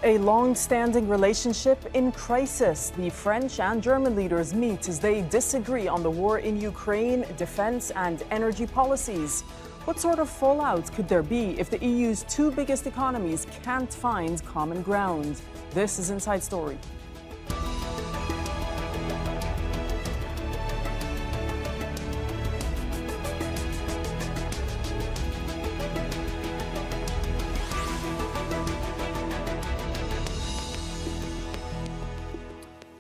A long-standing relationship in crisis. The French and German leaders meet as they disagree on the war in Ukraine, defense and energy policies. What sort of fallout could there be if the EU's two biggest economies can't find common ground? This is Inside Story.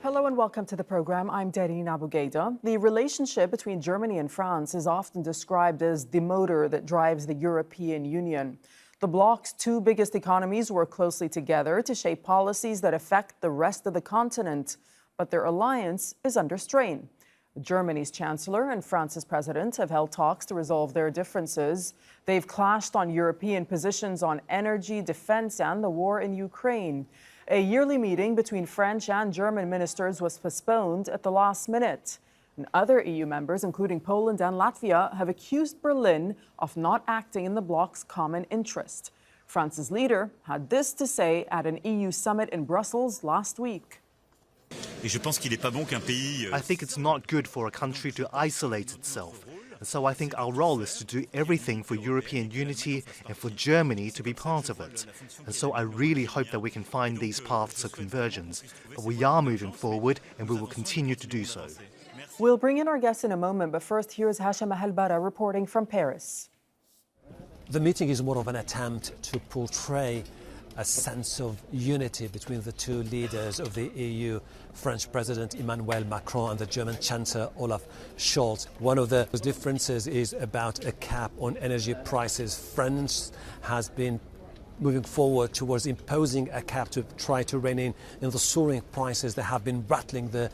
Hello and welcome to the program. I'm Dareen Abughaida. The relationship between Germany and France is often described as the motor that drives the European Union. The bloc's two biggest economies work closely together to shape policies that affect the rest of the continent, but their alliance is under strain. Germany's chancellor and France's president have held talks to resolve their differences. They've clashed on European positions on energy, defense, and the war in Ukraine. A yearly meeting between French and German ministers was postponed at the last minute. And other EU members, including Poland and Latvia, have accused Berlin of not acting in the bloc's common interest. France's leader had this to say at an EU summit in Brussels last week. I think it's not good for a country to isolate itself. And so I think our role is to do everything for European unity and for Germany to be part of it. And so I really hope that we can find these paths of convergence. But we are moving forward and we will continue to do so. We'll bring in our guests in a moment, but first here's Eva Heidbreder reporting from Paris. The meeting is more of an attempt to portray a sense of unity between the two leaders of the EU, French President Emmanuel Macron and the German Chancellor Olaf Scholz. One of the differences is about a cap on energy prices. France has been moving forward towards imposing a cap to try to rein in the soaring prices that have been rattling the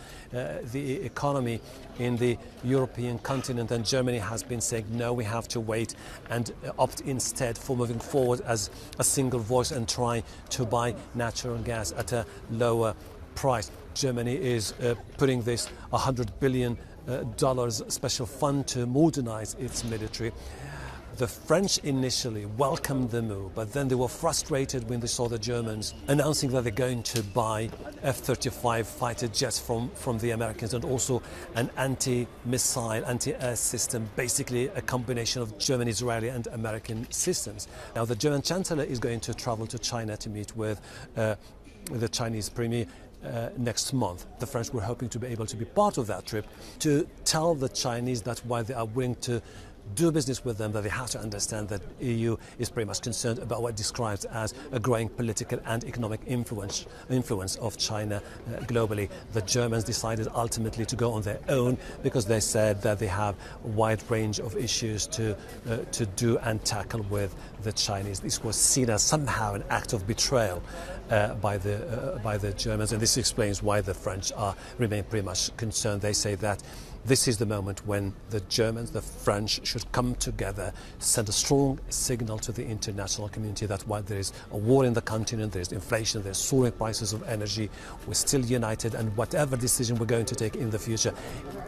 economy in the European continent, and Germany has been saying no, we have to wait and opt instead for moving forward as a single voice and try to buy natural gas at a lower price. Germany is putting this $100 billion special fund to modernize its military. The French initially welcomed the move, but then they were frustrated when they saw the Germans announcing that they're going to buy F-35 fighter jets from the Americans and also an anti-missile, anti-air system, basically a combination of German, Israeli and American systems. Now the German Chancellor is going to travel to China to meet with the Chinese Premier next month. The French were hoping to be able to be part of that trip to tell the Chinese that while they are willing to do business with them, that they have to understand that the EU is pretty much concerned about what it describes as a growing political and economic influence of China globally. The Germans decided ultimately to go on their own because they said that they have a wide range of issues to do and tackle with the Chinese. This was seen as somehow an act of betrayal by the Germans, and this explains why the French remain pretty much concerned. They say that this is the moment when the Germans, the French, should come together, send a strong signal to the international community that while there is a war in the continent, there is inflation, there are soaring prices of energy, we're still united, and whatever decision we're going to take in the future,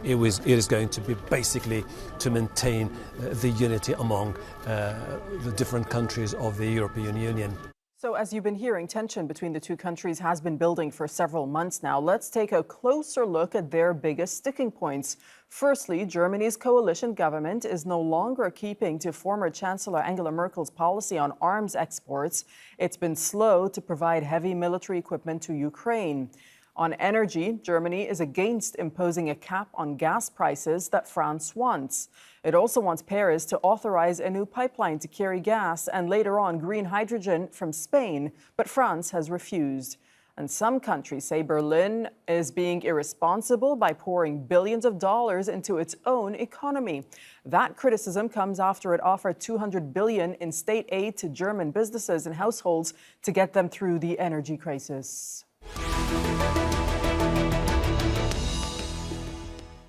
it is going to be basically to maintain the unity among the different countries of the European Union. So as you've been hearing, tension between the two countries has been building for several months now. Let's take a closer look at their biggest sticking points. Firstly, Germany's coalition government is no longer keeping to former Chancellor Angela Merkel's policy on arms exports. It's been slow to provide heavy military equipment to Ukraine. On energy, Germany is against imposing a cap on gas prices that France wants. It also wants Paris to authorize a new pipeline to carry gas and later on green hydrogen from Spain, but France has refused. And some countries say Berlin is being irresponsible by pouring billions of dollars into its own economy. That criticism comes after it offered $200 billion in state aid to German businesses and households to get them through the energy crisis.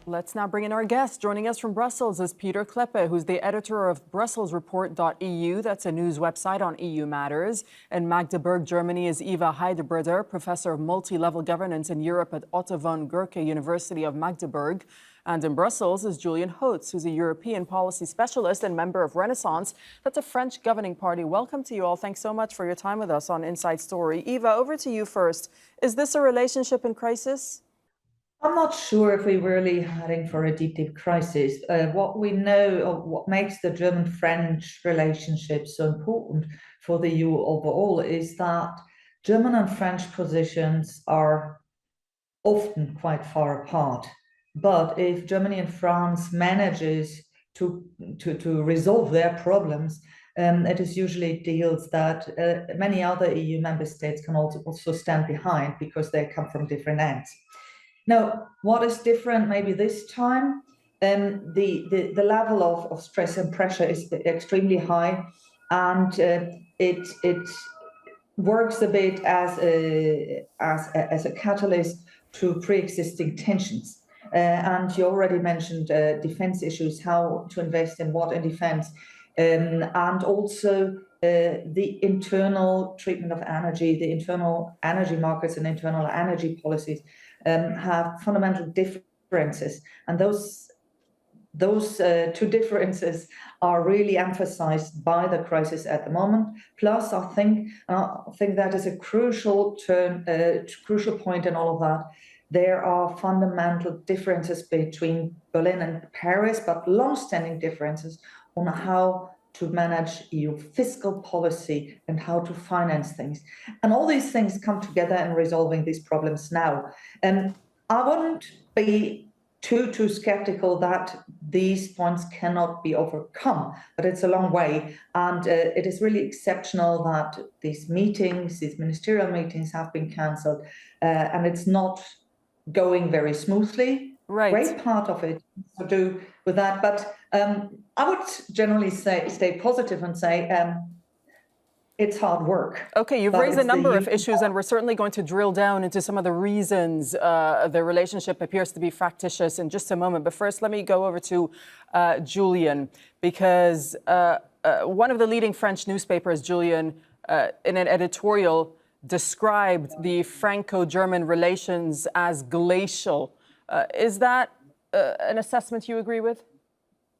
Let's now bring in our guest. Joining us from Brussels is Pieter Cleppe, who's the editor of BrusselsReport.eu. That's a news website on EU matters. In Magdeburg, Germany, is Eva Heidbreder, professor of multi-level governance in Europe at Otto Von Guericke University of Magdeburg. And in Brussels is Julian Hotz, who's a European policy specialist and member of Renaissance. That's a French governing party. Welcome to you all. Thanks so much for your time with us on Inside Story. Eva, over to you first. Is this a relationship in crisis? I'm not sure if we're really heading for a deep crisis. What we know, or what makes the German-French relationship so important for the EU overall, is that German and French positions are often quite far apart. But if Germany and France manages to resolve their problems, it is usually deals that many other EU member states can also stand behind because they come from different ends. Now, what is different maybe this time? The level of stress and pressure is extremely high, and it works a bit as a catalyst to pre-existing tensions. And you already mentioned defense issues, how to invest in what in defense, and also the internal treatment of energy, the internal energy markets and internal energy policies have fundamental differences, and those two differences are really emphasized by the crisis at the moment. Plus, I think that is a crucial point in all of that. There are fundamental differences between Berlin and Paris, but long-standing differences on how to manage EU fiscal policy and how to finance things. And all these things come together in resolving these problems now. And I wouldn't be too skeptical that these points cannot be overcome, but it's a long way. And it is really exceptional that these ministerial meetings have been cancelled, and it's not going very smoothly. Right. Great part of it to do with that, but I would generally stay positive and say it's hard work. Okay, you've raised a number of issues, and we're certainly going to drill down into some of the reasons the relationship appears to be fractious in just a moment. But first, let me go over to Julian, because one of the leading French newspapers, Julian, in an editorial, described the Franco-German relations as glacial. Is that an assessment you agree with?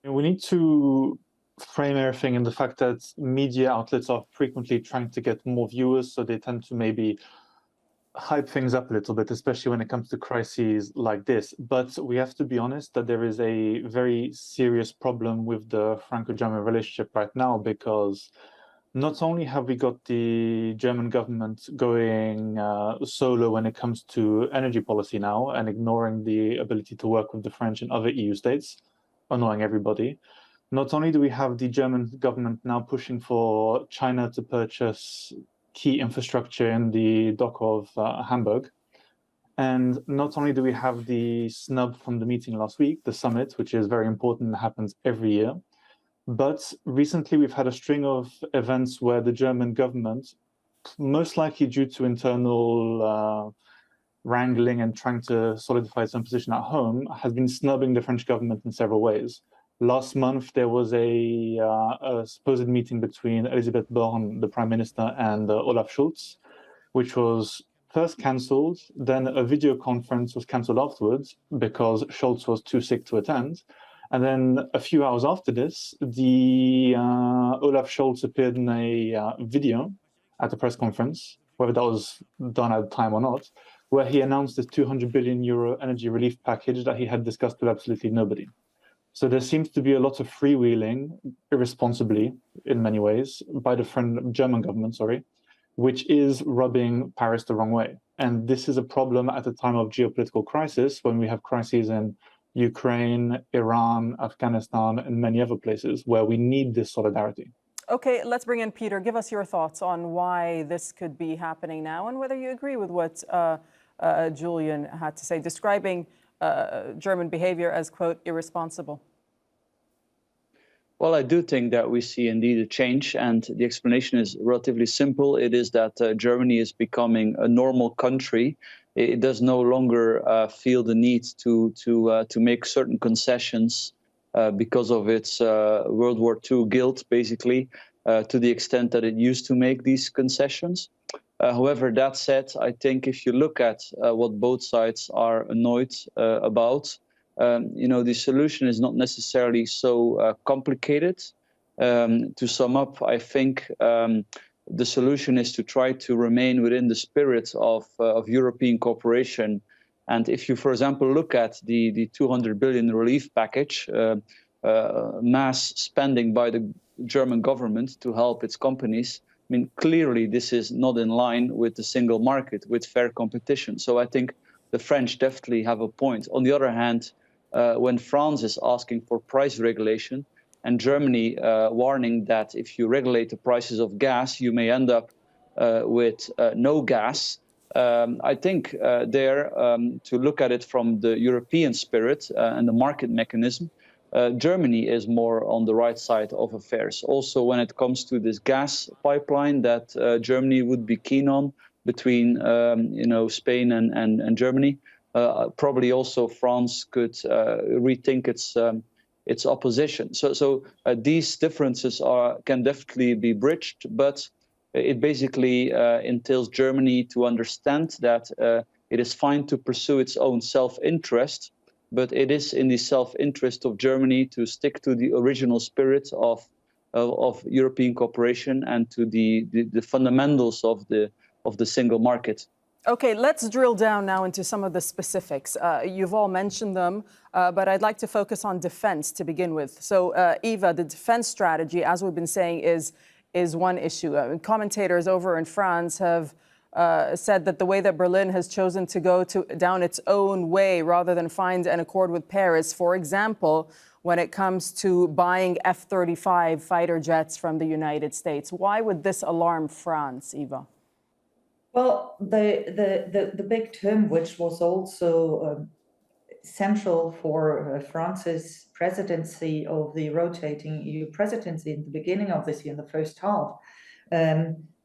We need to frame everything in the fact that media outlets are frequently trying to get more viewers, so they tend to maybe hype things up a little bit, especially when it comes to crises like this. But we have to be honest that there is a very serious problem with the Franco-German relationship right now, because not only have we got the German government going solo when it comes to energy policy now and ignoring the ability to work with the French and other EU states, annoying everybody. Not only do we have the German government now pushing for China to purchase key infrastructure in the dock of Hamburg, and not only do we have the snub from the meeting last week, the summit, which is very important and happens every year, but recently we've had a string of events where the German government, most likely due to internal wrangling and trying to solidify some position at home, has been snubbing the French government in several ways. Last month, there was a supposed meeting between Elisabeth Born, the Prime Minister, and Olaf Scholz, which was first cancelled, then a video conference was cancelled afterwards because Scholz was too sick to attend. And then a few hours after this, the Olaf Scholz appeared in a video at the press conference, whether that was done at the time or not, where he announced this 200 billion euro energy relief package that he had discussed with absolutely nobody. So there seems to be a lot of freewheeling, irresponsibly in many ways, by the German government, which is rubbing Paris the wrong way. And this is a problem at a time of geopolitical crisis, when we have crises in Ukraine, Iran, Afghanistan, and many other places where we need this solidarity. Okay, let's bring in Pieter. Give us your thoughts on why this could be happening now and whether you agree with what Julian had to say, describing German behavior as, quote, irresponsible. Well, I do think that we see indeed a change, and the explanation is relatively simple. It is that Germany is becoming a normal country it does no longer feel the need to make certain concessions because of its World War II guilt, basically, to the extent that it used to make these concessions. However, that said, I think if you look at what both sides are annoyed about, the solution is not necessarily so complicated. To sum up, I think the solution is to try to remain within the spirit of European cooperation. And if you, for example, look at the 200 billion relief package, mass spending by the German government to help its companies, I mean, clearly this is not in line with the single market, with fair competition. So I think the French definitely have a point. On the other hand, when France is asking for price regulation and Germany warning that if you regulate the prices of gas, you may end up with no gas, I think to look at it from the European spirit and the market mechanism, Germany is more on the right side of affairs. Also, when it comes to this gas pipeline that Germany would be keen on between Spain and Germany, probably also France could rethink its opposition. So these differences can definitely be bridged, but it basically entails Germany to understand that it is fine to pursue its own self-interest, but it is in the self-interest of Germany to stick to the original spirit of European cooperation and to the fundamentals of the single market. Okay, let's drill down now into some of the specifics. You've all mentioned them, but I'd like to focus on defense to begin with. So, Eva, the defense strategy, as we've been saying, is one issue. Commentators over in France have said that the way that Berlin has chosen to go down its own way rather than find an accord with Paris, for example, when it comes to buying F-35 fighter jets from the United States. Why would this alarm France, Eva? Well, the big term, which was also central for France's presidency of the rotating EU presidency in the beginning of this year, in the first half,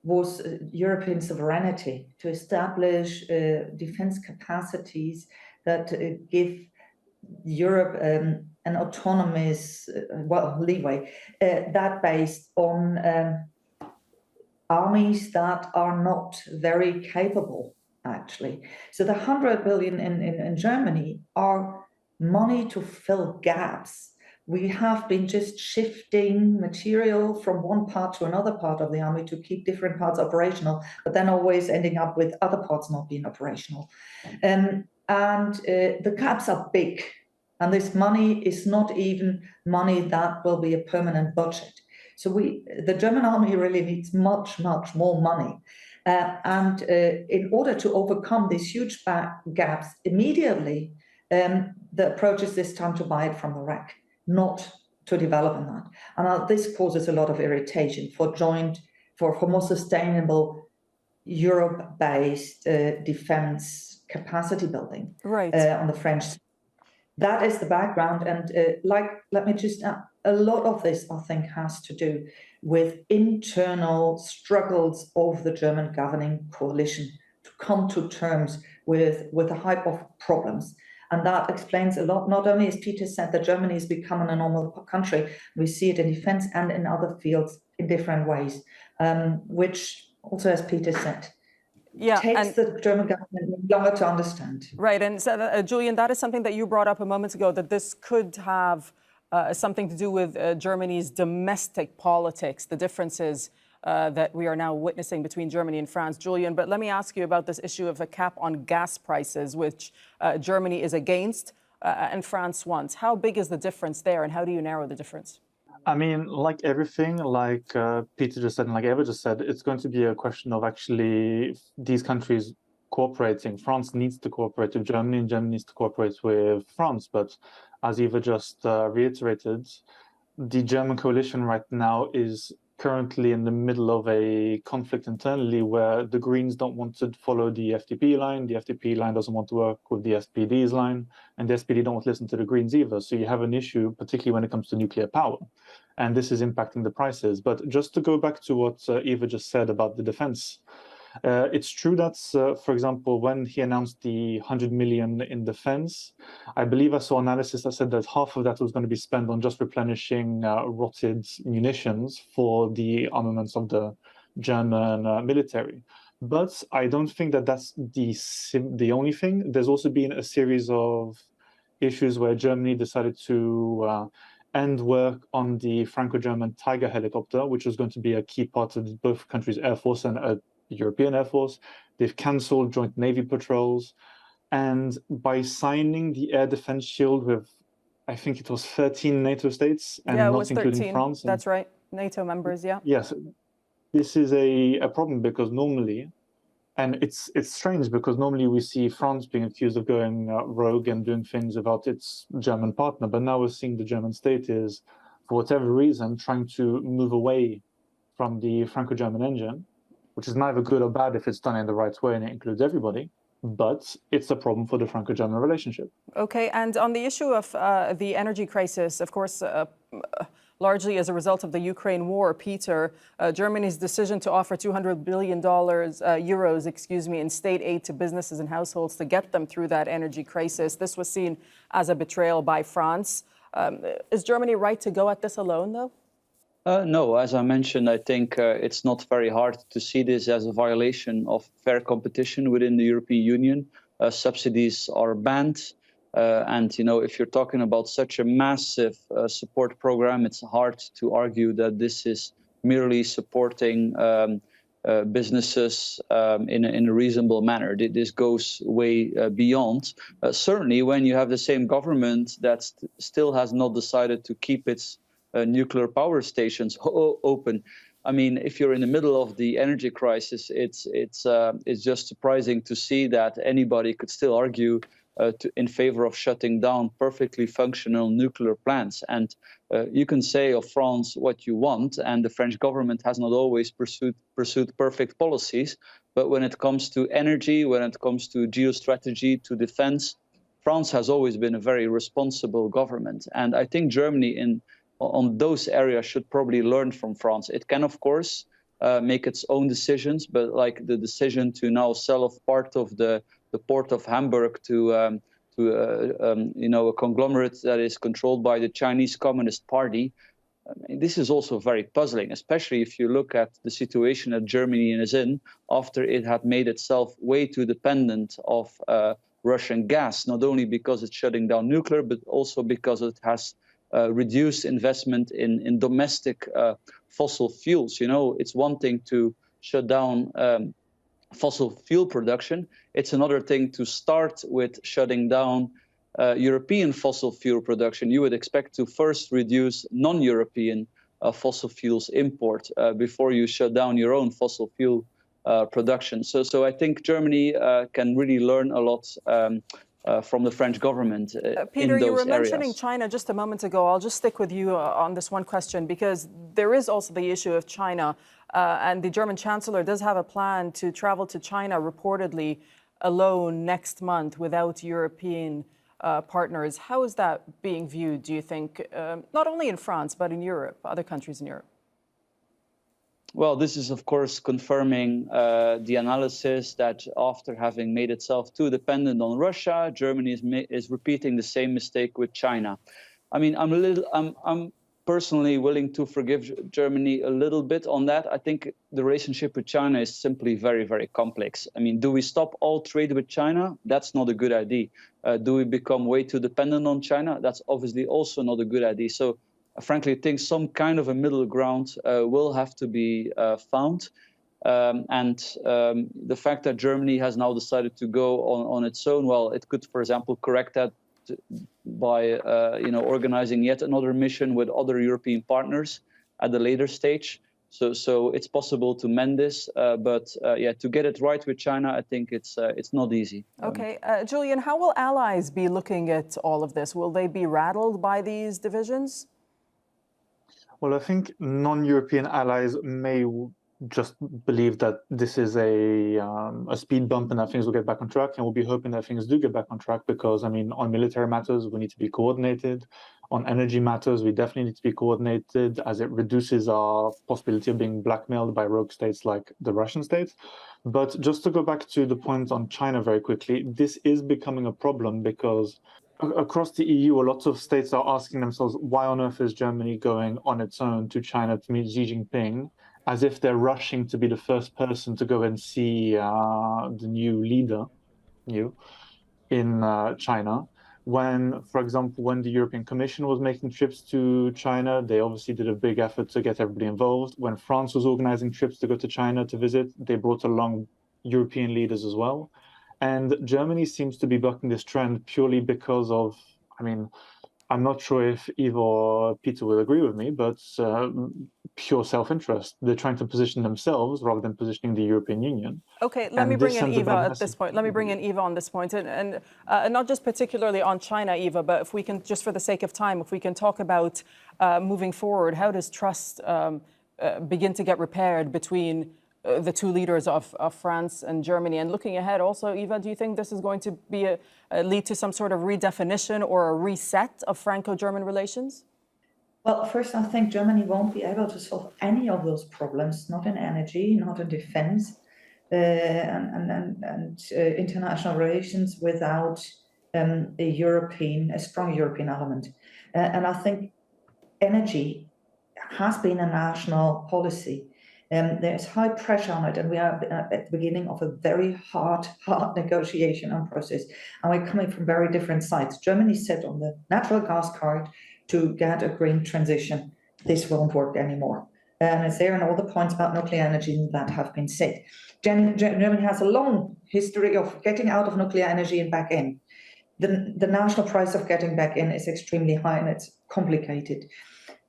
was European sovereignty, to establish defense capacities that give Europe an autonomous, leeway, that based on armies that are not very capable, actually. So the 100 billion in Germany are money to fill gaps. We have been just shifting material from one part to another part of the army to keep different parts operational, but then always ending up with other parts not being operational. And the gaps are big. And this money is not even money that will be a permanent budget. So the German army really needs much, much more money. And in order to overcome these huge gaps immediately, the approach is this time to buy it from the rack, not to develop on that. And this causes a lot of irritation for more sustainable Europe-based defense capacity building on the French side. That is the background. And let me just a lot of this, I think, has to do with internal struggles of the German governing coalition to come to terms with a hype of problems. And that explains a lot. Not only, as Pieter said, that Germany is becoming a normal country, we see it in defense and in other fields in different ways, which also, as Pieter said, takes the German government longer to understand. Right. And so, Julian, that is something that you brought up a moment ago, that this could have something to do with Germany's domestic politics, the differences that we are now witnessing between Germany and France. Julian, but let me ask you about this issue of a cap on gas prices, which Germany is against and France wants. How big is the difference there, and how do you narrow the difference? I mean, like everything, like Pieter just said and like Eva just said, it's going to be a question of actually these countries cooperating. France needs to cooperate with Germany and Germany needs to cooperate with France. But as Eva just reiterated, the German coalition right now is currently in the middle of a conflict internally where the Greens don't want to follow the FDP line doesn't want to work with the SPD's line, and the SPD don't want to listen to the Greens either. So you have an issue, particularly when it comes to nuclear power, and this is impacting the prices. But just to go back to what Eva just said about the defense, It's true that, for example, when he announced the 100 million in defense, I believe I saw analysis that said that half of that was going to be spent on just replenishing rotted munitions for the armaments of the German military. But I don't think that that's the only thing. There's also been a series of issues where Germany decided to end work on the Franco-German Tiger helicopter, which was going to be a key part of both countries' air force and European Air Force. They've cancelled joint Navy patrols. And by signing the air defense shield with, I think it was 13 NATO states, and Yeah, it not was including 13. France. That's right. NATO members, yeah. Yes, this is a problem because normally, and it's strange because normally we see France being accused of going rogue and doing things without its German partner, but now we're seeing the German state is, for whatever reason, trying to move away from the Franco-German engine, which is neither good or bad if it's done in the right way and it includes everybody, but it's a problem for the Franco-German relationship. Okay, and on the issue of the energy crisis, of course, largely as a result of the Ukraine war, Peter, Germany's decision to offer $200 billion in state aid to businesses and households to get them through that energy crisis, this was seen as a betrayal by France. Is Germany right to go at this alone, though? No, as I mentioned, I think it's not very hard to see this as a violation of fair competition within the European Union. Subsidies are banned. And, if you're talking about such a massive support program, it's hard to argue that this is merely supporting businesses in a reasonable manner. This goes way beyond. Certainly, when you have the same government that still has not decided to keep its nuclear power stations open. I mean, if you're in the middle of the energy crisis, it's just surprising to see that anybody could still argue in favor of shutting down perfectly functional nuclear plants. And you can say of France what you want, and the French government has not always pursued perfect policies. But when it comes to energy, when it comes to geostrategy, to defense, France has always been a very responsible government. And I think Germany on those areas should probably learn from France. It can, of course, make its own decisions, but like the decision to now sell off part of the port of Hamburg to a conglomerate that is controlled by the Chinese Communist Party. This is also very puzzling, especially if you look at the situation that Germany is in after it had made itself way too dependent of Russian gas, not only because it's shutting down nuclear, but also because it has reduced investment in domestic fossil fuels. It's one thing to shut down fossil fuel production. It's another thing to start with shutting down European fossil fuel production. You would expect to first reduce non-European fossil fuels import before you shut down your own fossil fuel production. So I think Germany can really learn a lot from the French government Peter, in those you were mentioning areas. China just a moment ago. I'll just stick with you on this one question, because there is also the issue of China. And the German Chancellor does have a plan to travel to China reportedly alone next month without European partners. How is that being viewed, do you think, not only in France, but in Europe, other countries in Europe? Well, this is, of course, confirming the analysis that after having made itself too dependent on Russia, Germany is repeating the same mistake with China. I mean, I'm personally willing to forgive Germany a little bit on that. I think the relationship with China is simply very, very complex. I mean, do we stop all trade with China? That's not a good idea. Do we become way too dependent on China? That's obviously also not a good idea. So frankly, I think some kind of a middle ground will have to be found. The fact that Germany has now decided to go on its own, well, it could, for example, correct that by organizing yet another mission with other European partners at the later stage. So it's possible to mend this, but to get it right with China, I think it's not easy. Okay, Julian, how will allies be looking at all of this? Will they be rattled by these divisions? Well, I think non-European allies may just believe that this is a speed bump and that things will get back on track, and we'll be hoping that things do get back on track because, I mean, on military matters, we need to be coordinated. On energy matters, we definitely need to be coordinated, as it reduces our possibility of being blackmailed by rogue states like the Russian state. But just to go back to the point on China very quickly, this is becoming a problem because across the EU, a lot of states are asking themselves, why on earth is Germany going on its own to China to meet Xi Jinping, as if they're rushing to be the first person to go and see the new leader in China. When, for example, when the European Commission was making trips to China, they obviously did a big effort to get everybody involved. When France was organizing trips to go to China to visit, they brought along European leaders as well. And Germany seems to be bucking this trend purely because of, I mean, I'm not sure if Eva or Peter will agree with me, but pure self-interest. They're trying to position themselves rather than positioning the European Union. Okay, let me bring in Eva at this point. Let me bring in Eva on this point, and not just particularly on China, Eva, but if we can, just for the sake of time, if we can talk about moving forward, how does trust begin to get repaired between the two leaders of France and Germany? And looking ahead also, Eva, do you think this is going to be lead to some sort of redefinition or a reset of Franco-German relations? Well, first, I think Germany won't be able to solve any of those problems, not in energy, not in defense, and international relations without a strong European element. And I think energy has been a national policy. There's high pressure on it, and we are at the beginning of a very hard negotiation and process. And we're coming from very different sides. Germany set on the natural gas card to get a green transition. This won't work anymore. And it's there, and all the points about nuclear energy that have been said. Germany has a long history of getting out of nuclear energy and back in. The national price of getting back in is extremely high, and it's complicated.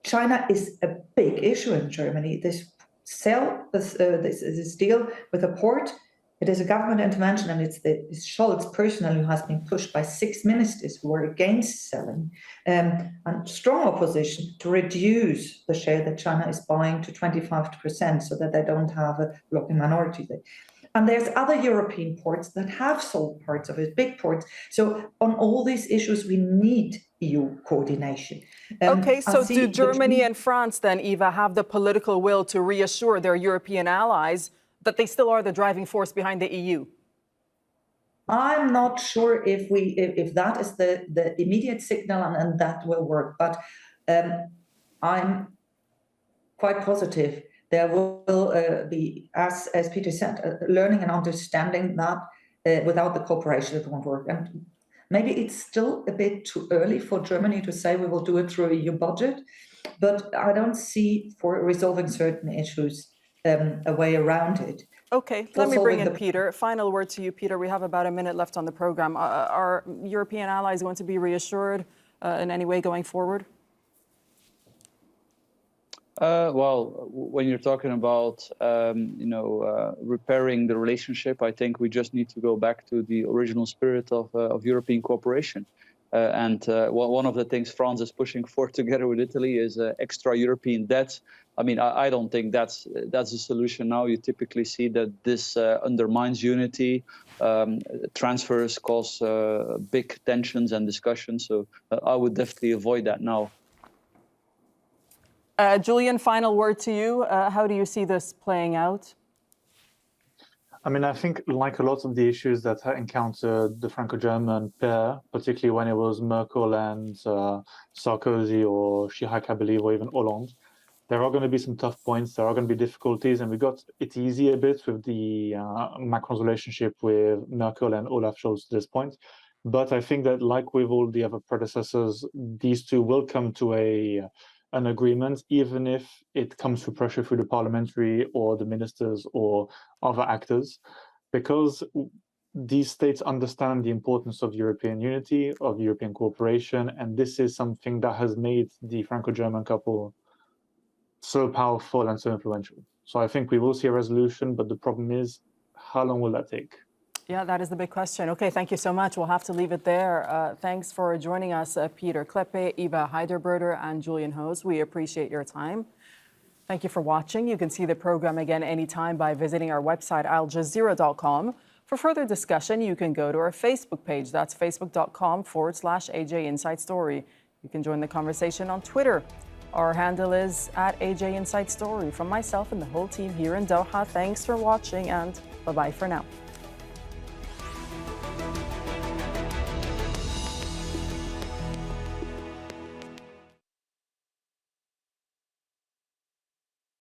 China is a big issue in Germany. This deal with a port, it is a government intervention, and it's Scholz personally who has been pushed by 6 ministers who are against selling, and strong opposition to reduce the share that China is buying to 25% so that they don't have a blocking minority there. And there's other European ports that have sold parts of it, big ports. So on all these issues, we need EU coordination. Okay, so do Germany and France then, Eva, have the political will to reassure their European allies that they still are the driving force behind the EU? I'm not sure if that is the immediate signal and that will work, but I'm quite positive there will be, as Peter said, learning and understanding that without the cooperation it won't work. And maybe it's still a bit too early for Germany to say we will do it through a EU budget, but I don't see for resolving certain issues a way around it. Okay, let me bring in Peter. Final word to you, Peter. We have about a minute left on the program. Are European allies going to be reassured in any way going forward? Well, when you're talking about, repairing the relationship, I think we just need to go back to the original spirit of European cooperation. And one of the things France is pushing for together with Italy is extra European debt. I mean, I don't think that's a solution now. You typically see that this undermines unity. Transfers cause big tensions and discussions. So I would definitely avoid that now. Julian, final word to you. How do you see this playing out? I mean, I think like a lot of the issues that encountered the Franco-German pair, particularly when it was Merkel and Sarkozy or Chirac, I believe, or even Hollande, there are going to be some tough points. There are going to be difficulties, and we got it easy a bit with the Macron's relationship with Merkel and Olaf Scholz to this point. But I think that, like with all the other predecessors, these two will come to an agreement, even if it comes through pressure through the parliamentary or the ministers or other actors, because these states understand the importance of European unity, of European cooperation, and this is something that has made the Franco-German couple so powerful and so influential. So I think we will see a resolution, but the problem is, how long will that take? Yeah, that is the big question. Okay, thank you so much. We'll have to leave it there. Thanks for joining us, Pieter Cleppe, Eva Heidbreder, and Julian Hose. We appreciate your time. Thank you for watching. You can see the program again anytime by visiting our website, aljazeera.com. For further discussion, you can go to our Facebook page. That's facebook.com/AJ Inside Story. You can join the conversation on Twitter. Our handle is @AJ Inside Story. From myself and the whole team here in Doha, thanks for watching and bye-bye for now.